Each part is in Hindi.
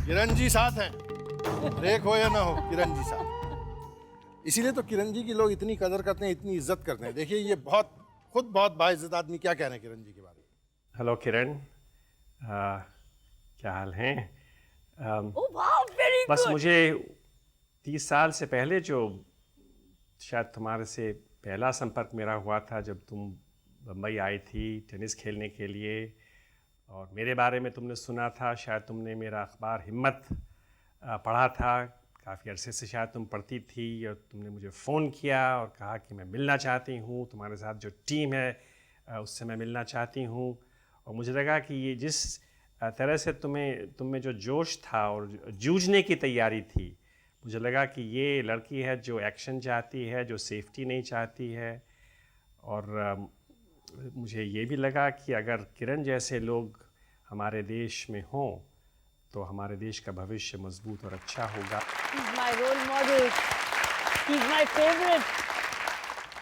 किरण जी साथ हैं, ब्रेक हो या ना हो, किरण जी साथ। इसीलिए तो किरण जी की लोग इतनी कदर करते हैं, इतनी इज्जत करते हैं। देखिए ये खुद बहुत बाइज्जत आदमी क्या कह रहे हैं किरण जी के बारे में। हेलो किरण, क्या हाल है? ओह वाह, वेरी बस गुड। मुझे 30 साल से पहले जो शायद तुम्हारे से पहला संपर्क मेरा हुआ था, जब तुम बम्बई आई थी टेनिस खेलने के लिए, और मेरे बारे में तुमने सुना था। शायद तुमने मेरा अखबार हिम्मत पढ़ा था, काफ़ी अरसे से शायद तुम पढ़ती थी, और तुमने मुझे फ़ोन किया और कहा कि मैं मिलना चाहती हूँ, तुम्हारे साथ जो टीम है उससे मैं मिलना चाहती हूँ। और मुझे लगा कि ये जिस तरह से तुम में जो जोश था और जूझने की तैयारी थी, मुझे लगा कि ये लड़की है जो एक्शन चाहती है, जो सेफ्टी नहीं चाहती है। और मुझे ये भी लगा कि अगर किरण जैसे लोग हमारे देश में हों तो हमारे देश का भविष्य मजबूत और अच्छा होगा। He's my role model. He's my favorite.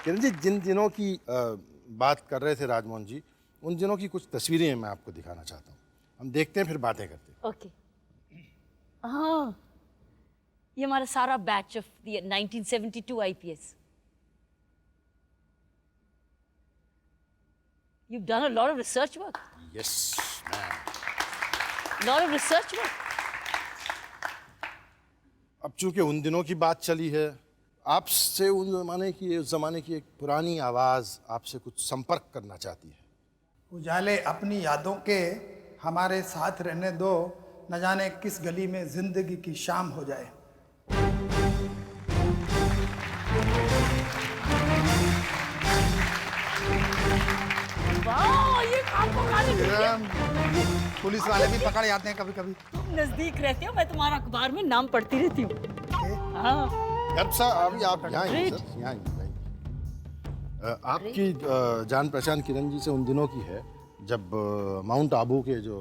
Kiran ji, जिन दिनों की बात कर रहे थे राजमोहन जी, उन दिनों की कुछ तस्वीरें मैं आपको दिखाना चाहता हूँ। हम देखते हैं फिर बातें करते हैं। ओके। हाँ, ये हमारा सारा batch of 1972 IPS. You've done a lot of research work. Yes ma'am. Lot of research work. अब चूंकि उन दिनों की बात चली है, आपसे उस जमाने की एक पुरानी आवाज आपसे कुछ संपर्क करना चाहती है। उजाले अपनी यादों के हमारे साथ रहने दो, न जाने किस गली में जिंदगी की शाम हो जाए। वाह, ये आपको गाने दीजिए। पुलिस वाले भी पकड़ जाते हैं कभी कभी। तुम नजदीक रहते हो, मैं तुम्हारा अखबार में नाम पढ़ती रहती हूँ। हाँ, गर्भ साहब, अभी आप यहाँ आइए Great. सर, यहाँ आइए। आपकी जान पहचान किरण जी से उन दिनों की है जब माउंट आबू के जो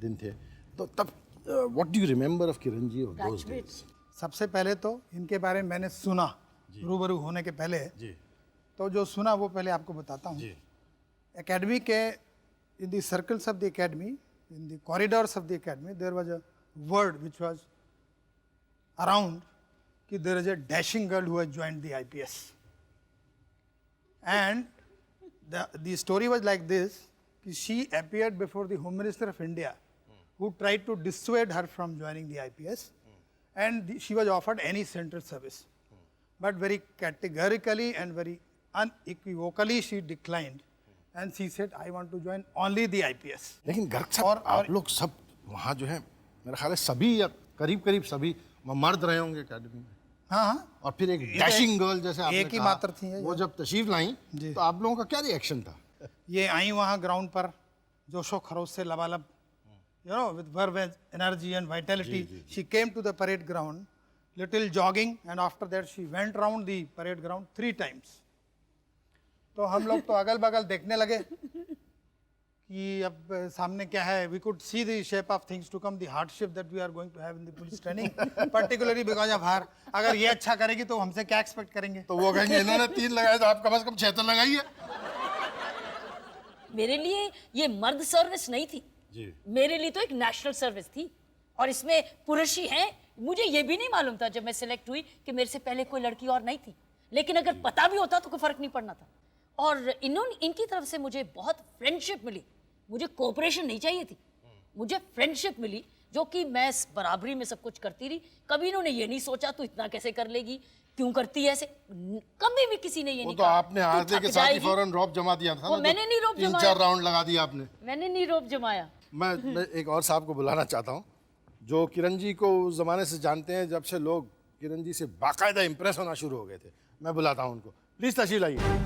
दिन थे, तो तब what do you remember of Kiran ji of those days? सबसे पहले तो इनके बारे में मैंने सुना, रूबरू होने के पहले। जी तो जो सुना वो पहले आपको बताता हूँ। जी एकेडमी के in the circles of the academy, in the corridors of the academy, there was a word which was around कि there is a dashing girl who has joined the IPS. And the story was like this, she appeared before the Home Minister of India, who tried to dissuade her from joining the IPS, and she was offered any central service. But very categorically and very unequivocally she declined, and she said, I want to join only the IPS. लेकिन गर्ग साहब, आप लोग सब वहाँ जो है, मेरा ख्याल है सभी या करीब सभी मर्द रहे होंगे एकेडमी में। हाँ हाँ। और फिर एक डैशिंग गर्ल जैसे आपने एक ही कहा, मात्र थी वो जब तशरीफ लाई तो आप लोगों का क्या रिएक्शन था? ये आई वहाँ ग्राउंड पर जोशो खरोश से लबालब, you know, with verve, energy and vitality. She came to the parade ground, little jogging, and after that she went round the parade ground 3 times. तो हम लोग तो अगल बगल देखने लगे कि अब सामने क्या है. We could see the shape of things to come, the hardship that we are going to have in the police training, particularly because of her. अगर ये अच्छा करेगी तो हमसे क्या एक्सपेक्ट करेंगे? तो वो कहेंगे इन्होंने 3 लगाए तो आप कम से कम 6 तो लगाइए। मेरे लिए ये मर्द सर्विस नहीं थी जी। मेरे लिए तो एक नेशनल सर्विस थी, और इसमें पुरुष ही हैं। मुझे ये भी नहीं मालूम था जब मैं सिलेक्ट हुई कि मेरे से पहले कोई लड़की और नहीं थी, लेकिन अगर पता भी होता तो कोई फर्क नहीं पड़ना था। और इनकी तरफ से मुझे बहुत फ्रेंडशिप मिली। मुझे कोऑपरेशन नहीं चाहिए थी, मुझे फ्रेंडशिप मिली, जो कि मैं बराबरी में सब कुछ करती रही। कभी इन्होंने ये नहीं सोचा तू इतना कैसे कर लेगी, क्यों करती है ऐसे, कभी भी किसी ने ये नहीं तो कहा। आपने आरजे के साथ ही फौरन रॉब जमा दिया था वो ना, मैंने नहीं रॉब 3-4 जमाया। राउंड लगा दिया आपने। मैंने नहीं रोब जमाया। मैं एक और साहब को बुलाना चाहता हूँ जो किरण जी को उस जमाने से जानते हैं जब से लोग किरण जी से बाकायदा इंप्रेस होना शुरू हो गए थे। मैं बुलाता हूँ उनको, प्लीज तशरीफ लाइए।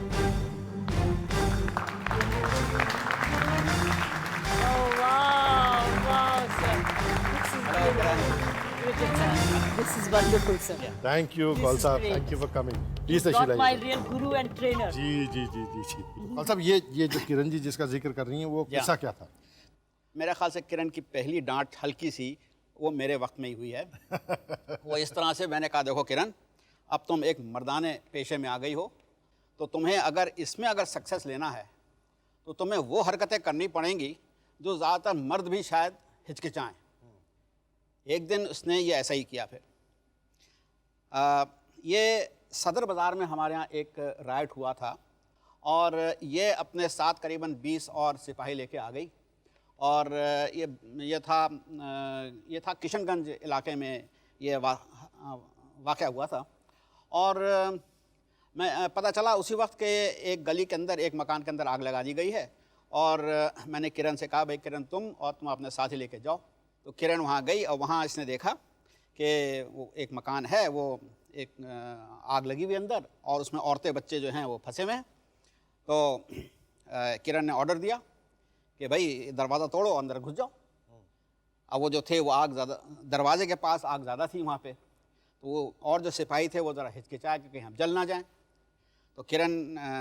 This is wonderful, sir. Thank you Kaul is साहब, great. Thank you for coming. Please Not तशरीफ my लाइए। real guru and trainer. जी जी जी जी जी कौल साहब, ये जो किरण जी जिसका जिक्र कर रही हैं वो किस्सा क्या था? मेरे ख्याल से किरण की पहली डांट हल्की सी वो मेरे वक्त में ही हुई है। वो इस तरह से, मैंने कहा देखो किरण, अब तुम एक मर्दाने पेशे में आ गई हो, तो तुम्हें अगर इसमें अगर सक्सेस लेना है तो तुम्हें वो हरकतें करनी पड़ेंगी जो ज़्यादातर मर्द भी शायद हिचकिचाएँ। एक दिन उसने ये ऐसा ही किया फिर। ये सदर बाज़ार में हमारे यहाँ एक राइट हुआ था और ये अपने साथ करीबन 20 और सिपाही लेके आ गई और ये था किशनगंज इलाके में ये वाक़या हुआ था। और मैं पता चला उसी वक्त के एक गली के अंदर एक मकान के अंदर आग लगा दी गई है और मैंने किरण से कहा भाई किरण तुम अपने साथी लेके जाओ। तो किरण वहाँ गई और वहाँ इसने देखा कि वो एक मकान है, वो एक आग लगी हुई अंदर और उसमें औरतें बच्चे जो हैं वो फंसे हुए हैं। तो किरण ने ऑर्डर दिया कि भाई दरवाज़ा तोड़ो अंदर घुस जाओ। अब वो जो थे वो आग ज़्यादा, दरवाजे के पास आग ज़्यादा थी वहाँ पे, तो वो और जो सिपाही थे वो ज़रा हिचकिचाए कि कहीं हम जल ना जाएं। तो किरण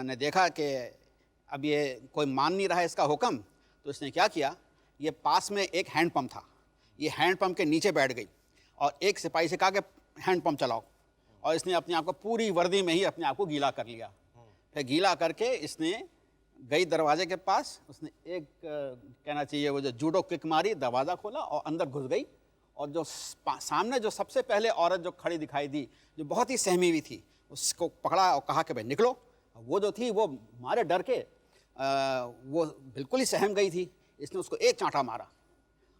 ने देखा कि अब ये कोई मान नहीं रहा है इसका हुक्म, तो इसने क्या किया, ये पास में एक हैंड पंप था, ये हैंड पंप के नीचे बैठ गई और एक सिपाही से कहा कि हैंड पंप चलाओ, और इसने अपने आप को पूरी वर्दी में ही अपने आप को गीला कर लिया। फिर गीला करके इसने गई दरवाजे के पास, उसने एक कहना चाहिए वो जो जूडो किक मारी, दरवाज़ा खोला और अंदर घुस गई। और जो सामने जो सबसे पहले औरत जो खड़ी दिखाई दी, जो बहुत ही सहमी हुई थी, उसको पकड़ा और कहा कि भाई निकलो। वो जो थी वो मारे डर के वो बिल्कुल ही सहम गई थी। इसने उसको एक चांटा मारा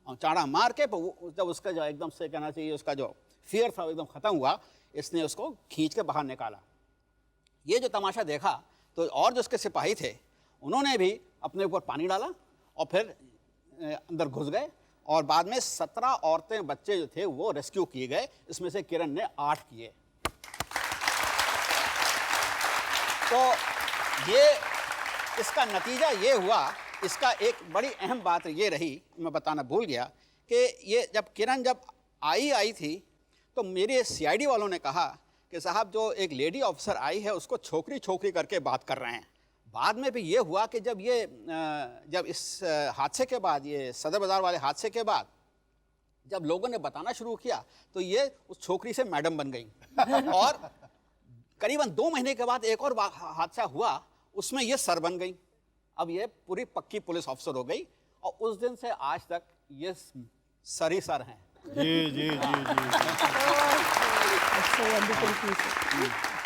और चांटा मार के जब उसका जो एकदम से कहना चाहिए उसका जो फियर था एकदम ख़त्म हुआ, इसने उसको खींच के बाहर निकाला। ये जो तमाशा देखा तो और जो उसके सिपाही थे उन्होंने भी अपने ऊपर पानी डाला और फिर अंदर घुस गए और बाद में 17 औरतें बच्चे जो थे वो रेस्क्यू किए गए, इसमें से किरण ने 8 किए। तो ये इसका नतीजा ये हुआ, इसका एक बड़ी अहम बात ये रही, मैं बताना भूल गया कि ये जब किरण आई थी तो मेरे सीआईडी वालों ने कहा कि साहब जो एक लेडी ऑफिसर आई है उसको छोकरी छोकरी करके बात कर रहे हैं। बाद में भी ये हुआ कि जब इस हादसे के बाद, ये सदर बाज़ार वाले हादसे के बाद जब लोगों ने बताना शुरू किया तो ये उस छोकरी से मैडम बन गई। और करीबन 2 महीने के बाद एक और हादसा हुआ, उसमें ये सर बन गई। अब ये पूरी पक्की पुलिस ऑफिसर हो गई और उस दिन से आज तक ये सर ही सर हैं। जी जी जी जी। So wonderful piece.